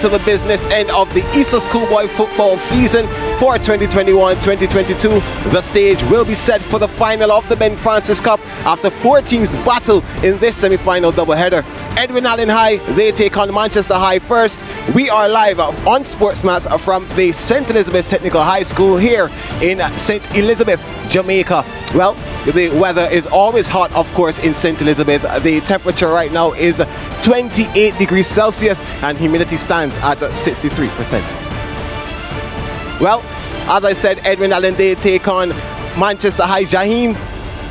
To the business end of the ALL Schoolboy Football season for 2021-2022. The stage will be set for the final of the Ben Ffrancis Cup after 4 teams battle in this semi-final doubleheader. Edwin Allen High, they take on Manchester High first. We are live on SportsMax from the St. Elizabeth Technical High School here in St. Elizabeth, Jamaica. Well, the weather is always hot, of course, in St. Elizabeth. The temperature right now is 28 degrees Celsius and humidity stands at 63%. Well, as I said, Edwin Allen, they take on Manchester High.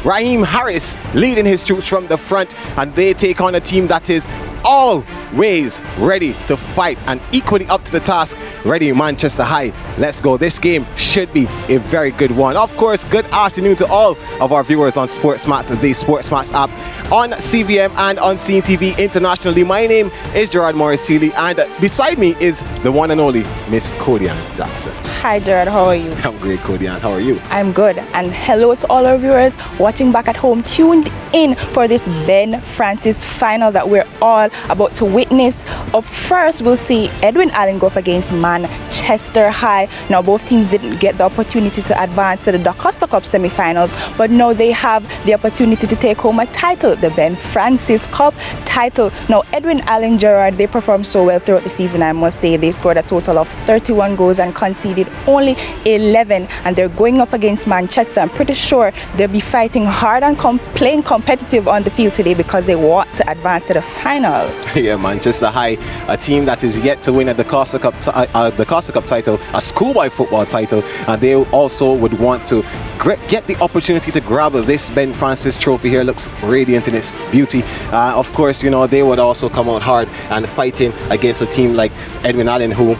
Raheem Harris leading his troops from the front, and they take on a team that is always ready to fight and equally up to the task. Ready, Manchester High. Let's go. This game should be a very good one. Of course, good afternoon to all of our viewers on SportsMax, the SportsMax app, on CVM and on CEEN TV internationally. My name is Gerard Morris-Seeley, and beside me is the one and only Miss Codian Jackson. Hi Gerard, how are you? I'm great, Codian. How are you? I'm good. And hello to all our viewers watching back at home, tuned in for this Ben Ffrancis final that we're all about to witness. Up first, we'll see Edwin Allen go up against Manchester High. Now, both teams didn't get the opportunity to advance to the DaCosta Cup semi-finals, but now they have the opportunity to take home a title, the Ben Ffrancis Cup title. Now, Edwin Allen, Gerard, they performed so well throughout the season, I must say. They scored a total of 31 goals and conceded only 11, and they're going up against Manchester. I'm pretty sure they'll be fighting hard and playing competitive on the field today because they want to advance to the final. Yeah, Manchester High, a team that is yet to win at the Costa Cup title, a schoolboy football title, and they also would want to get the opportunity to grab this Ben Ffrancis trophy here. Looks radiant in its beauty. Of course, you know, they would also come out hard and fighting against a team like Edwin Allen, who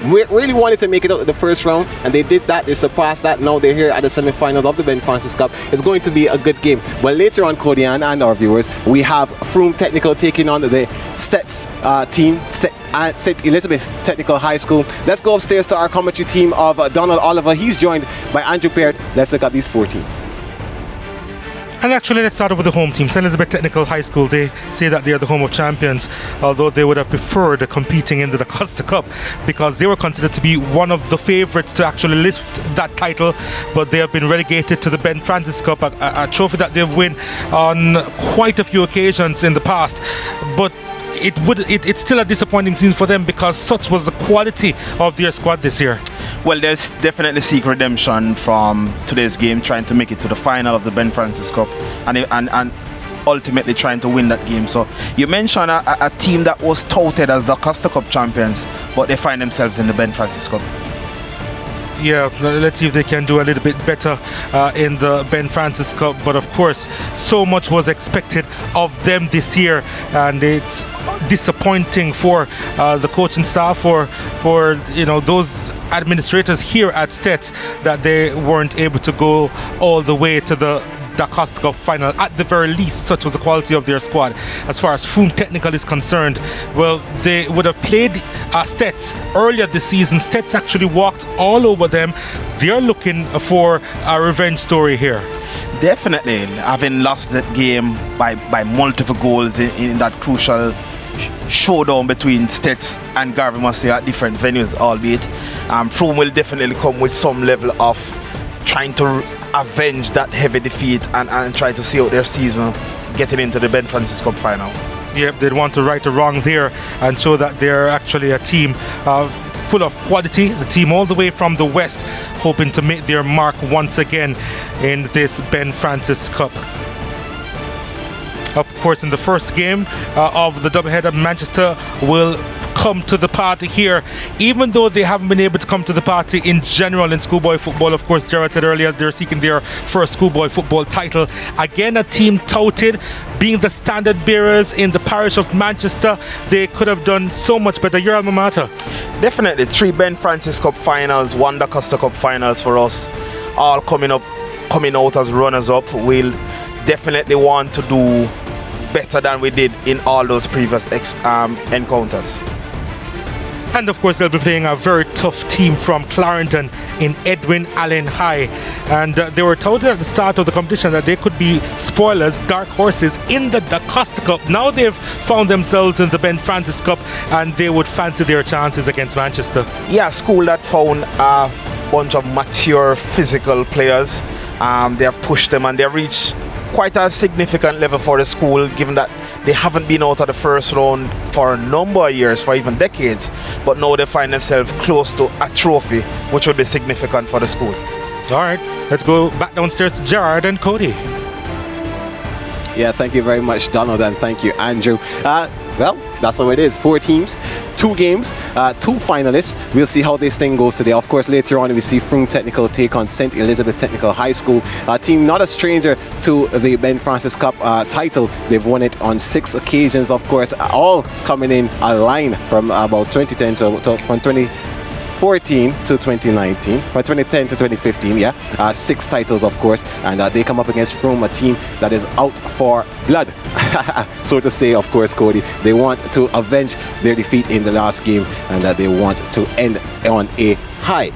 really wanted to make it out to the first round, and they did that. They surpassed that. Now they're here at the semi-finals of the Ben Ffrancis Cup. It's going to be a good game. But later on, Codian and our viewers, we have Frome Technical taking on the STETHS team at St. Elizabeth Technical High School. Let's go upstairs to our commentary team of Donald Oliver. He's joined by Andrew Peart. Let's look at these 4 teams. And actually, let's start with the home team. St. Elizabeth Technical High School, they say that they are the home of champions, although they would have preferred competing in the DaCosta Cup because they were considered to be one of the favorites to actually lift that title, but they have been relegated to the Ben Ffrancis Cup, a trophy that they've won on quite a few occasions in the past. But it's still a disappointing scene for them because such was the quality of their squad this year. Well, there's definitely seek redemption from today's game, trying to make it to the final of the Ben Ffrancis Cup and ultimately trying to win that game. So you mentioned a team that was touted as the Costa Cup champions, but they find themselves in the Ben Ffrancis Cup. Yeah, let's see if they can do a little bit better in the Ben Ffrancis Cup. But of course, so much was expected of them this year, and it's disappointing for the coaching staff, for you know, those administrators here at STETHS, that they weren't able to go all the way to the DaCosta Cup final. At the very least, such was the quality of their squad. As far as Frome Technical is concerned, well, they would have played STETHS earlier this season. STETHS actually walked all over them. They're looking for a revenge story here. Definitely, having lost that game by multiple goals in that crucial showdown between STETHS and Garvey Massey at different venues, albeit Frome will definitely come with some level of trying to avenge that heavy defeat and try to see out their season getting into the Ben Ffrancis Cup final. Yep, they'd want to right a wrong there and show that they're actually a team full of quality, the team all the way from the west, hoping to make their mark once again in this Ben Ffrancis Cup. Of course, in the first game of the doubleheader, Manchester will come to the party here, even though they haven't been able to come to the party in general in schoolboy football. Of course, Gerard said earlier they're seeking their first schoolboy football title. Again, a team touted being the standard bearers in the parish of Manchester. They could have done so much better. Your alma mater. Definitely 3 Ben Ffrancis Cup finals, 1 DaCosta Cup finals for us, all coming out as runners-up. We'll definitely want to do better than we did in all those previous encounters. And of course, they'll be playing a very tough team from Clarendon in Edwin Allen High. And they were touted at the start of the competition that they could be spoilers, dark horses in the Da Costa Cup. Now they've found themselves in the Ben Ffrancis Cup and they would fancy their chances against Manchester. Yeah, school that found a bunch of mature physical players. They have pushed them and they have reached quite a significant level for the school, given that they haven't been out of the first round for a number of years, for even decades, but now they find themselves close to a trophy, which would be significant for the school. All right, let's go back downstairs to Gerard and Cody. Yeah, thank you very much, Donald, and thank you, Andrew. Well, that's how it is. 4 teams, 2 games, 2 finalists. We'll see how this thing goes today. Of course, later on we see Frome Technical take on St. Elizabeth Technical High School. A team not a stranger to the Ben Ffrancis Cup title. They've won it on 6 occasions, of course, all coming in a line from about 2010 from 2014 to 2019, from 2010 to 2015, yeah. 6 titles, of course, and they come up against Frome, a team that is out for blood, so to say, of course, Cody. They want to avenge their defeat in the last game, and they want to end on a high.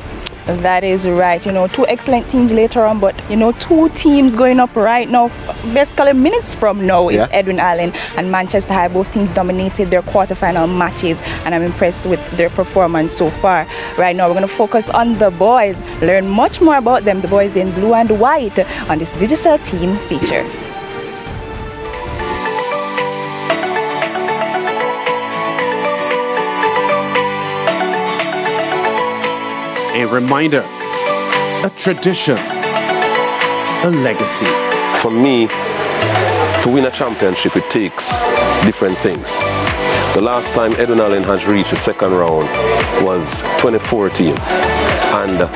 That is right. 2 excellent teams later on, but 2 teams going up right now, basically minutes from now, is Edwin Allen and Manchester High. Both teams dominated their quarterfinal matches, and I'm impressed with their performance so far. Right now, we're going to focus on the boys, learn much more about them, the boys in blue and white, on this digital team feature. A reminder, a tradition, a legacy. For me, to win a championship, it takes different things. The last time Edwin Allen has reached the second round was 2014. And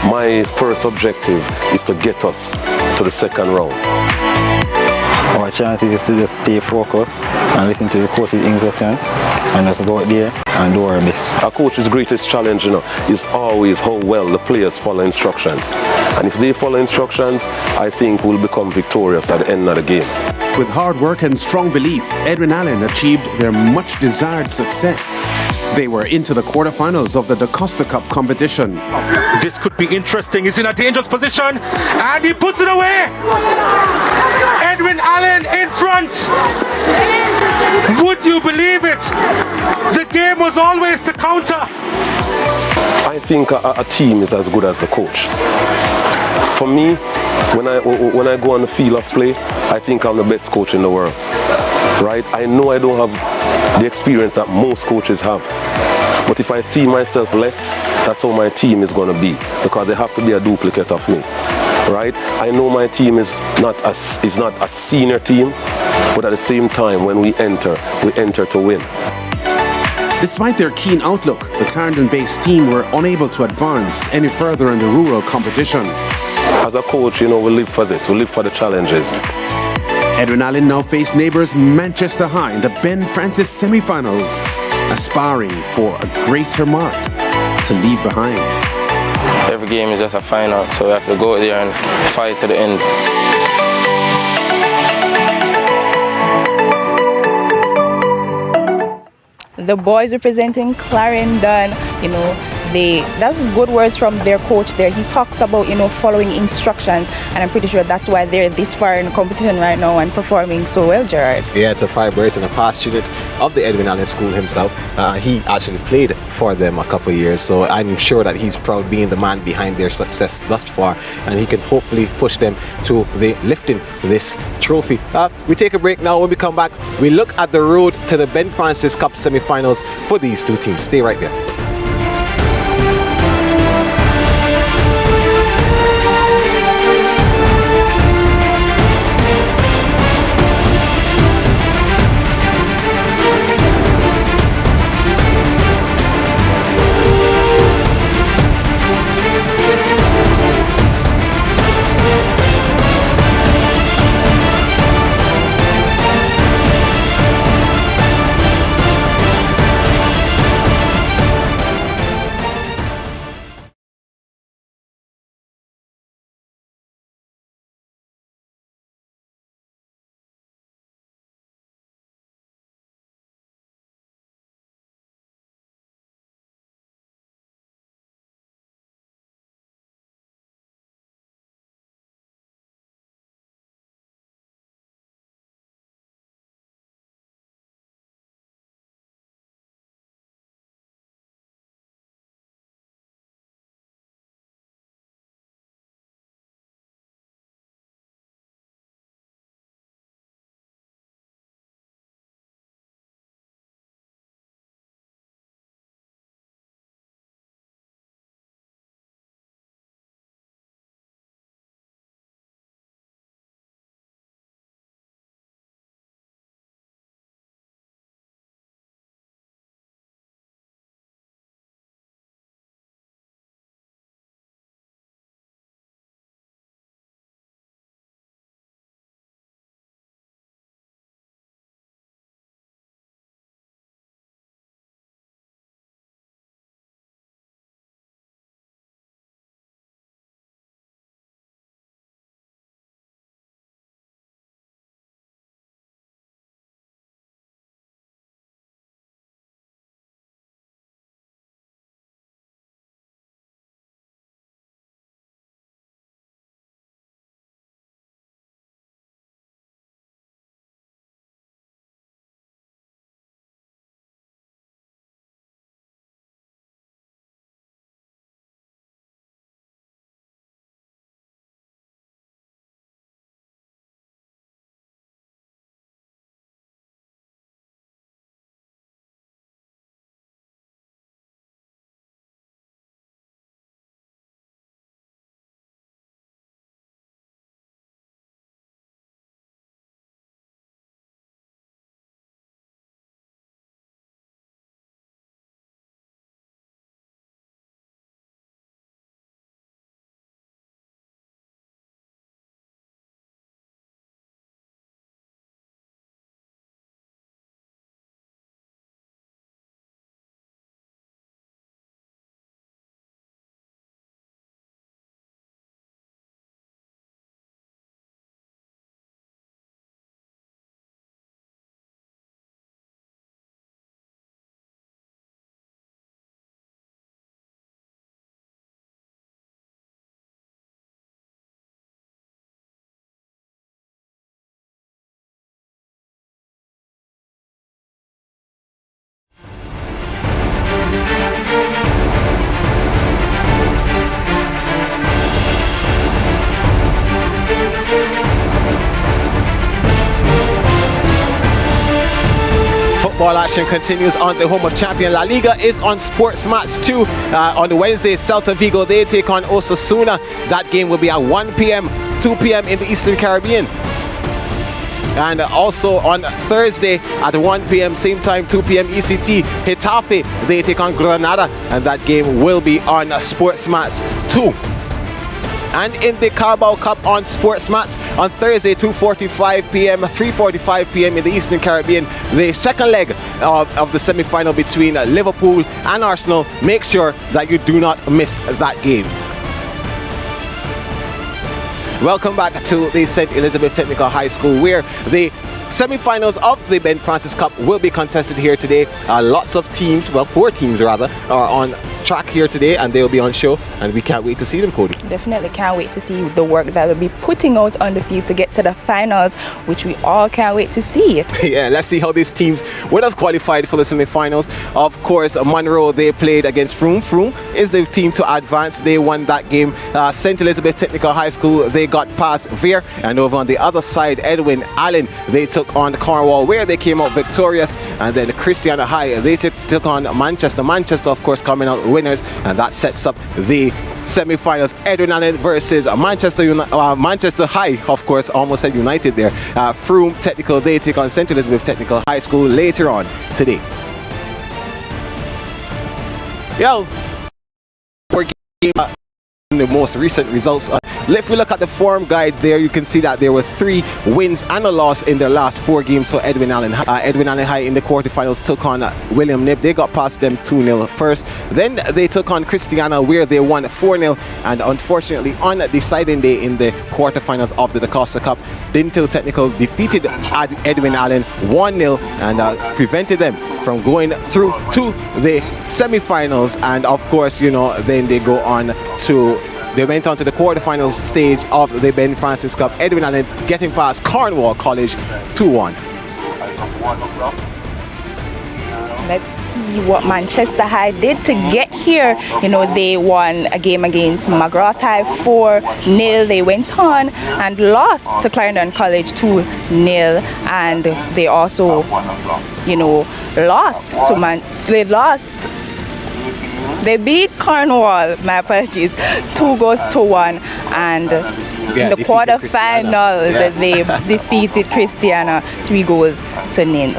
my first objective is to get us to the second round. Our chance is to just stay focused and listen to the coach's instructions and just go out there and do our best. A coach's greatest challenge, is always how well the players follow instructions. And if they follow instructions, I think we'll become victorious at the end of the game. With hard work and strong belief, Edwin Allen achieved their much desired success. They were into the quarterfinals of the Da Costa Cup competition. This could be interesting. He's in a dangerous position and he puts it away. Edwin Allen in front. Would you believe it? The game was always the counter. I think a team is as good as the coach. For me, when I go on the field of play, I think I'm the best coach in the world. Right? I know I don't have the experience that most coaches have. But if I see myself less, that's how my team is going to be, because they have to be a duplicate of me. Right? I know my team is not a senior team, but at the same time, when we enter to win. Despite their keen outlook, the Clarendon-based team were unable to advance any further in the rural competition. As a coach, we live for this. We live for the challenges. Edwin Allen now face neighbours Manchester High in the Ben Ffrancis semi-finals, aspiring for a greater mark to leave behind. Every game is just a final, so we have to go there and fight to the end. The boys representing Clarendon, that was good words from their coach there. He talks about, following instructions, and I'm pretty sure that's why they're this far in the competition right now and performing so well, Gerard. Yeah, to Firebird and a past student of the Edwin Allen School himself. He actually played for them a couple of years, so I'm sure that he's proud being the man behind their success thus far, and he can hopefully push them to lifting this trophy. We take a break now. When we come back, we look at the road to the Ben Ffrancis Cup Semi-Finals for these 2 teams. Stay right there. football action continues on the home of champion. La Liga is on SportsMax 2. On the Wednesday, Celta Vigo, they take on Osasuna. That game will be at 1 p.m., 2 p.m. in the Eastern Caribbean. And also on Thursday at 1 p.m. same time, 2 p.m. ECT, Getafe, they take on Granada, and that game will be on SportsMax 2. And in the Carabao Cup on SportsMax on Thursday, 2:45 p.m., 3:45 p.m. in the Eastern Caribbean, the second leg of the semi-final between Liverpool and Arsenal. Make sure that you do not miss that game. Welcome back to the St. Elizabeth Technical High School, where the semi-finals of the Ben Ffrancis Cup will be contested here today. Lots of teams, well, 4 teams rather, are on track here today, and they will be on show, and we can't wait to see them, Cody. Definitely can't wait to see the work that they'll be putting out on the field to get to the finals, which we all can't wait to see. Yeah, let's see how these teams would have qualified for the semi-finals. Of course, Monroe, they played against Frome. Frome is the team to advance. They won that game. St. Elizabeth Technical High School, they got past Veer, and over on the other side, Edwin, Allen, they took on Cornwall, where they came out victorious. And then Christiana High, they took on Manchester. Manchester, of course, coming out winners, and that sets up the semi-finals. Edwin Allen versus Manchester High, of course, almost said United there. Frome Technical, they take on St. Elizabeth Technical High School later on today. Yo, the most recent results. If we look at the form guide there, you can see that there was 3 wins and a loss in their last 4 games for Edwin Allen. Edwin Allen High in the quarterfinals took on William Nib. They got past them 2-0 first. Then they took on Christiana, where they won 4-0. And unfortunately, on the deciding day in the quarterfinals of the DaCosta Cup, Dintil Technical defeated Edwin Allen 1-0 and prevented them from going through to the semi-finals. And of course, you know, then they went on to the quarterfinals stage of the Ben Ffrancis Cup. Edwin Allen getting past Cornwall College 2-1. Let's see what Manchester High did to get here. You know, they won a game against McGrath High 4-0. They went on and lost to Clarendon College 2-0. And they also, you know, they beat Cornwall, my apologies, 2-1, and in the quarterfinals they defeated Christiana 3-0.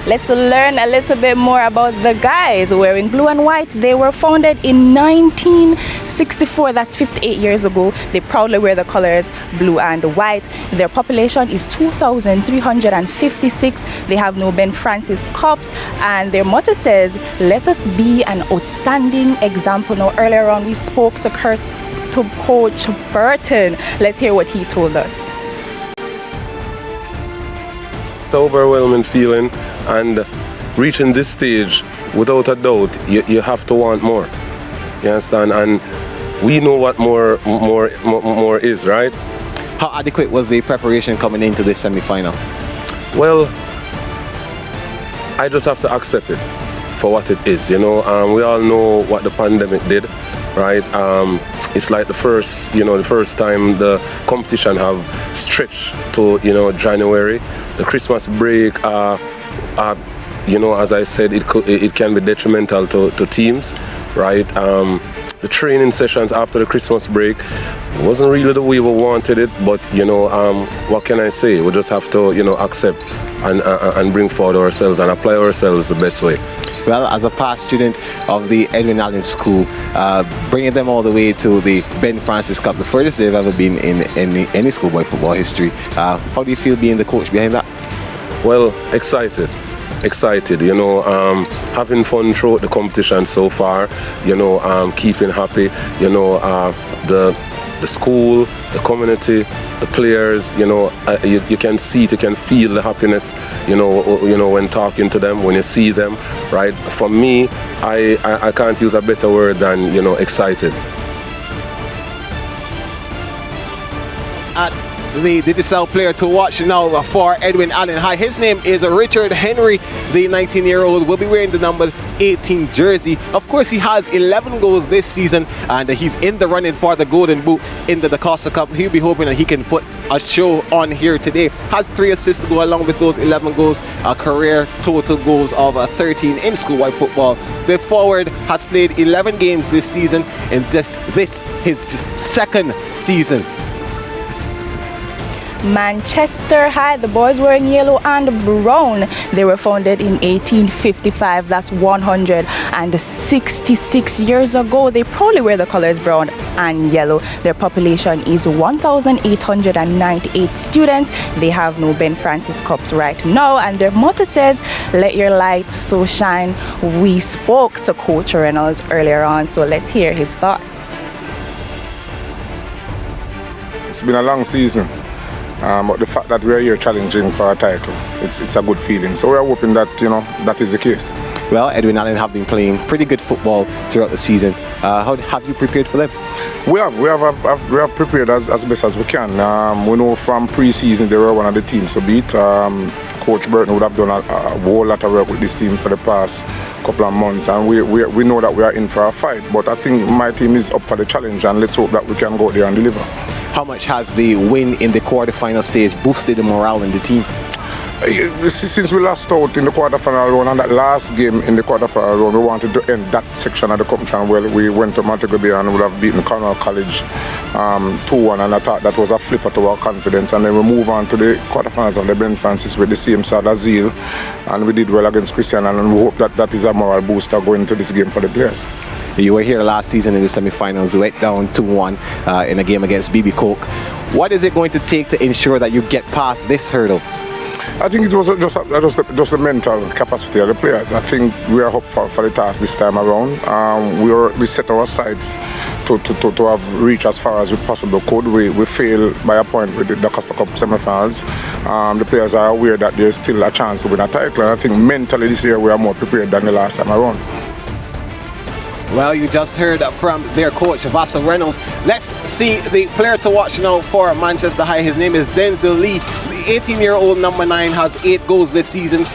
Let's learn a little bit more about the guys wearing blue and white. They were founded in 1964, that's 58 years ago. They proudly wear the colors blue and white. Their population is 2,356. They have no Ben Ffrancis Cups, and their motto says, "Let us be an outstanding example." Now, earlier on we spoke to Coach Burton. Let's hear what he told us. It's an overwhelming feeling, and reaching this stage, without a doubt, you have to want more. You understand? And we know what more is, right? How adequate was the preparation coming into this semi-final? Well, I just have to accept it for what it is. You know, we all know what the pandemic did, right? It's like the first time the competition have stretched to, you know, January. The Christmas break, you know, as I said, it can be detrimental to teams, right? The training sessions after the Christmas break wasn't really the way we wanted it, but you know, what can I say? We just have to, you know, accept and bring forward ourselves and apply ourselves the best way. Well, as a past student of the Edwin Allen School, bringing them all the way to the Ben Ffrancis Cup, the furthest they've ever been in any schoolboy football history. How do you feel being the coach behind that? Well, excited, you know, having fun throughout the competition so far, you know, keeping happy, you know, the school, the community, the players, you know, you can see it, you can feel the happiness, you know, when talking to them, when you see them, right? For me, I can't use a better word than, you know, excited. The Digicel player to watch now for Edwin Allen High. His name is Richard Henry. The 19-year-old will be wearing the number 18 jersey. Of course, he has 11 goals this season, and he's in the running for the Golden Boot in the Costa Cup. He'll be hoping that he can put a show on here today. Has 3 assists to go along with those 11 goals, a career total goals of 13 in schoolboy football. The forward has played 11 games this season, and this his second season. Manchester High, the boys were in yellow and brown. They were founded in 1855. That's 166 years ago. They proudly wear the colors brown and yellow. Their population is 1,898 students. They have no Ben Ffrancis Cups right now, and their motto says, "Let your light so shine." We spoke to Coach Reynolds earlier on, so let's hear his thoughts. It's been a long season. But the fact that we're here challenging for a title, it's a good feeling. So we're hoping that, that is the case. Well, Edwin Allen have been playing pretty good football throughout the season. How have you prepared for them? We have prepared as best as we can. We know from pre-season they were one of the teams to beat. Coach Burton would have done a whole lot of work with this team for the past couple of months, and we know that we are in for a fight. But I think my team is up for the challenge, and let's hope that we can go there and deliver. How much has the win in the quarterfinal stage boosted the morale in the team? Since we lost out in the quarterfinal round, and that last game in the quarterfinal round, we wanted to end that section of the competition. Well, we went to Montego Bay and would have beaten Cornwall College 2-1, and I thought that was a flipper to our confidence. And then we move on to the quarterfinals of the Ben Ffrancis with the same sort of zeal, and we did well against Christian, and we hope that that is a moral booster going into this game for the players. You were here last season in the semi-finals. You went down 2-1 in a game against BB Coke. What is it going to take to ensure that you get past this hurdle? I think it was just the mental capacity of the players. I think we are up for the task this time around. We set our sights to have reached as far as we possibly could. We failed by a point with the Costa Cup semi-finals. The players are aware that there's still a chance to win a title. And I think mentally this year we are more prepared than the last time around. Well, you just heard from their coach, Vasa Reynolds. Let's see the player to watch now for Manchester High. His name is Denzel Lee. The 18-year-old number 9 has 8 goals this season,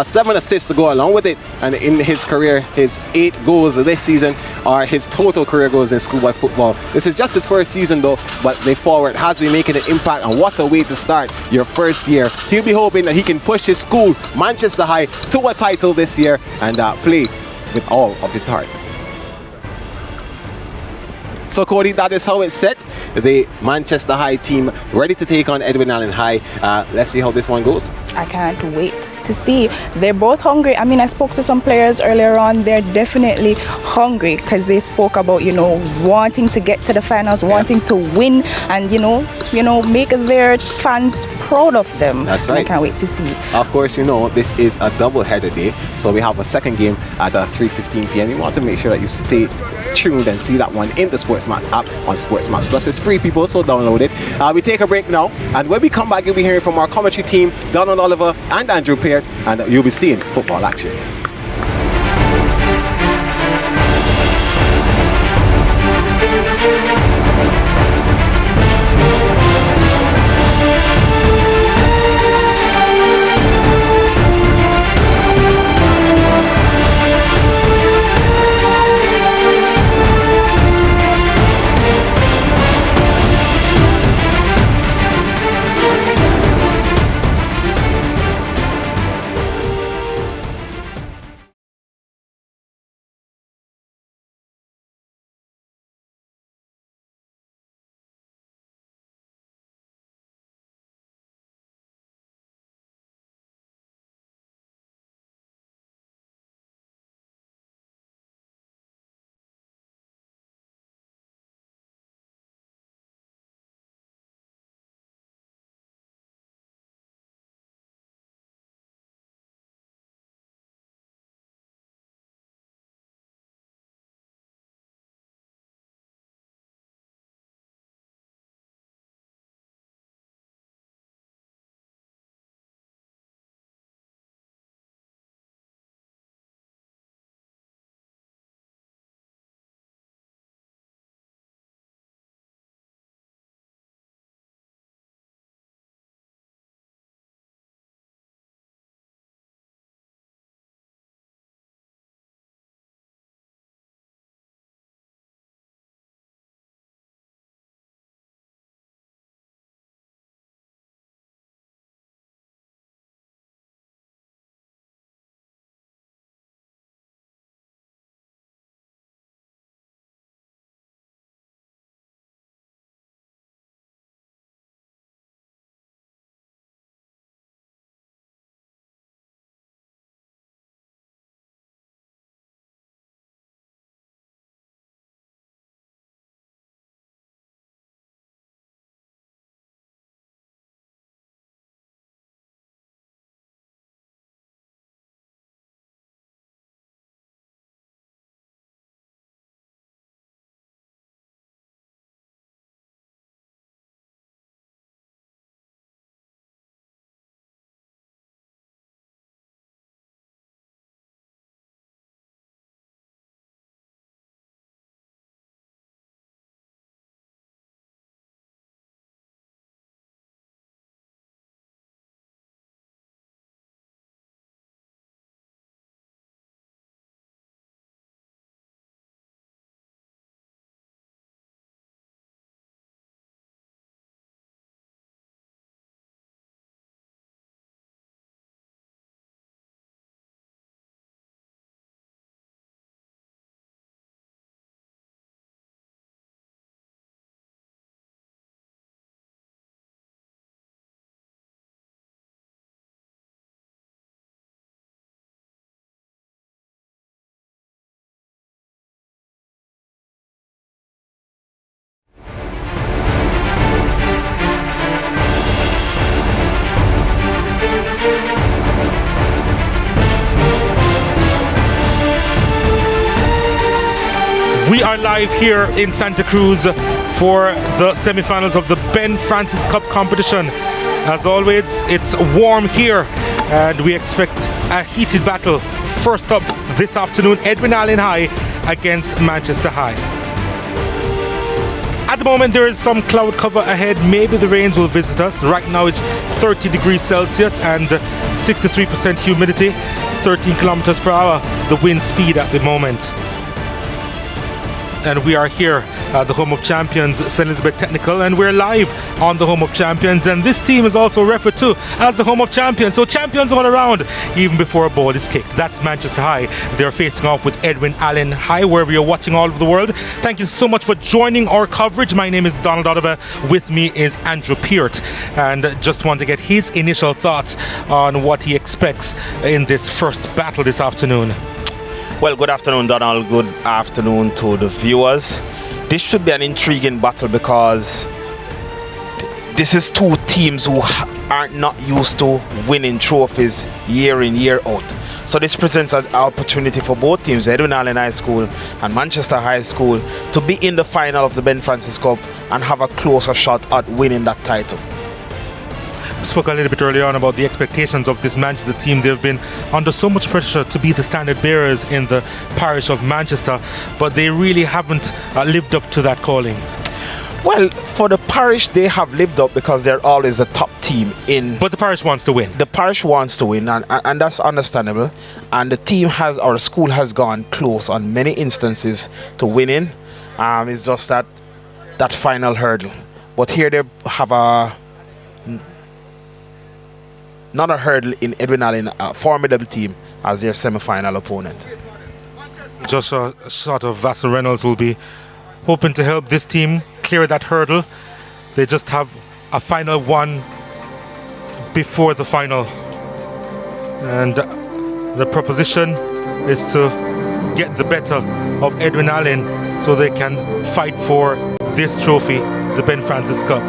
7 assists to go along with it. And in his career, his 8 goals this season are his total career goals in schoolboy football. This is just his first season though, but the forward has been making an impact, and what a way to start your first year. He'll be hoping that he can push his school, Manchester High, to a title this year and play with all of his heart. So Cody, that is how it's set. The Manchester High team ready to take on Edwin Allen High. Let's see how this one goes. I can't wait to see. They're both hungry. I mean, I spoke to some players earlier on. They're definitely hungry because they spoke about, wanting to get to the finals, wanting to win, and make their fans proud of them. That's right. I can't wait to see. Of course, this is a double-header day, so we have a second game at 3:15 p.m. You want to make sure that you stay tuned and see that one in the SportsMax app on SportsMax Plus. It's free, people, so download it. We take a break now, and when we come back, you'll be hearing from our commentary team, Donald Oliver and Andrew Peart, and you'll be seeing football action. We are live here in Santa Cruz for the semi-finals of the Ben Ffrancis Cup competition. As always, it's warm here and we expect a heated battle. First up this afternoon, Edwin Allen High against Manchester High. At the moment there is some cloud cover ahead. Maybe the rains will visit us. Right now it's 30 degrees Celsius and 63% humidity, 13 kilometers per hour the wind speed at the moment. And we are here at the home of champions, St. Elizabeth Technical, and we're live on the home of champions, and this team is also referred to as the home of champions, so champions all around even before a ball is kicked. That's Manchester High. They're facing off with Edwin Allen High, where we are watching all over the world. Thank you so much for joining our coverage. My name is Donald Oliver. With me is Andrew Peart, and just want to get his initial thoughts on what he expects in this first battle this afternoon. Well, good afternoon, Donald. Good afternoon to the viewers. This should be an intriguing battle because this is two teams who are not used to winning trophies year in, year out. So this presents an opportunity for both teams, Edwin Allen High School and Manchester High School, to be in the final of the Ben Ffrancis Cup and have a closer shot at winning that title. We spoke a little bit earlier on about the expectations of this Manchester team. They've been under so much pressure to be the standard bearers in the parish of Manchester, but they really haven't lived up to that calling. Well, for the parish, they have lived up because they're always the top team in. But the parish wants to win. The parish wants to win, and that's understandable. And the team has, or the school has gone close on many instances to winning. It's just that final hurdle. But here they have not a hurdle in Edwin Allen, a formidable team as their semi-final opponent. Joshua Shot of Vassal Reynolds will be hoping to help this team clear that hurdle. They just have a final one before the final, and the proposition is to get the better of Edwin Allen so they can fight for this trophy, the Ben Ffrancis Cup.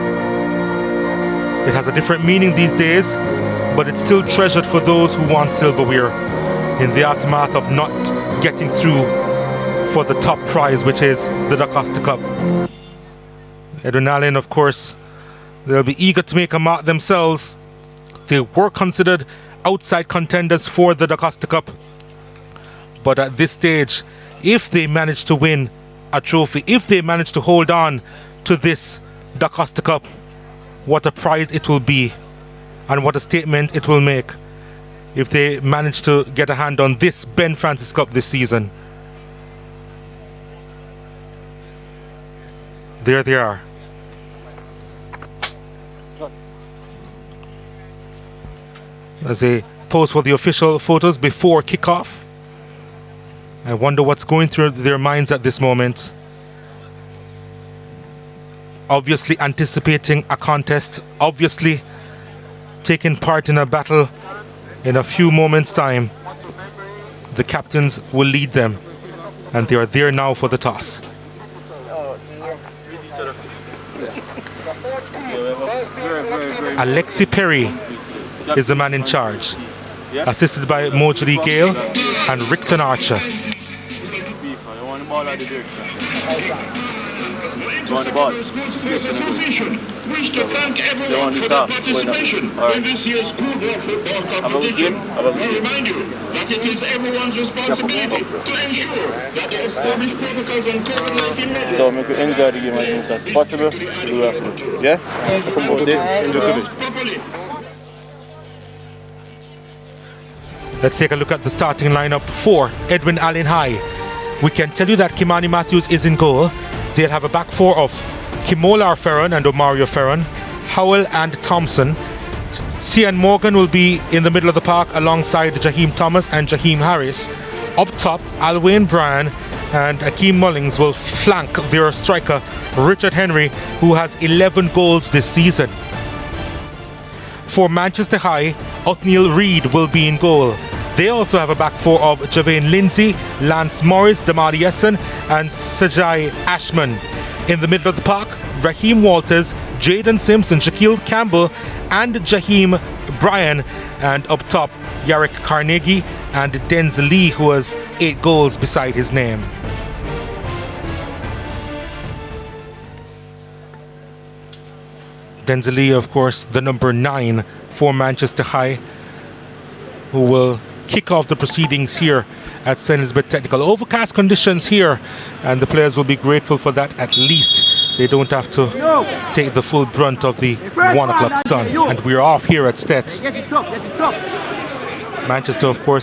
It has a different meaning these days, but it's still treasured for those who want silverware in the aftermath of not getting through for the top prize, which is the Da Costa Cup. Edwin Allen, of course, they'll be eager to make a mark themselves. They were considered outside contenders for the Da Costa Cup, but at this stage, if they manage to win a trophy, if they manage to hold on to this Da Costa Cup, what a prize it will be. And what a statement it will make if they manage to get a hand on this Ben Ffrancis Cup this season. There they are. As they pose for the official photos before kickoff. I wonder what's going through their minds at this moment. Obviously anticipating a contest, obviously taking part in a battle. In a few moments' time, the captains will lead them, and they are there now for the toss. Alexi Perry is the man in charge, assisted by Mojali Gale and Rickton Archer. On the ball. Wish to thank everyone for their participation in this year's Schoolboy Football competition. We remind you that it is everyone's responsibility to ensure that the established protocols and COVID-19 measures. So make you enjoy the game as much as possible. Do that. Yeah? Let's take a look at the starting lineup for Edwin Allen High. We can tell you that Kimani Matthews is in goal. They'll have a back four of Kimola Ferron and Omario Ferron, Howell and Thompson. Cian Morgan will be in the middle of the park alongside Jaheim Thomas and Jaheim Harris. Up top, Alwyn Bryan and Akeem Mullings will flank their striker Richard Henry, who has 11 goals this season. For Manchester High, Othniel Reid will be in goal. They also have a back four of Javane Lindsay, Lance Morris, Damari Essen and Sajai Ashman. In the middle of the park, Raheem Walters, Jaden Simpson, Shaquille Campbell and Jaheim Bryan. And up top, Yarrick Carnegie and Denzel Lee, who has 8 goals beside his name. Denzelia, of course, the number 9 for Manchester High, who will kick off the proceedings here at St. Elizabeth Technical. Overcast conditions here, and the players will be grateful for that. At least they don't have to take the full brunt of the 1 o'clock sun. And we're off here at STETHS. Manchester, of course,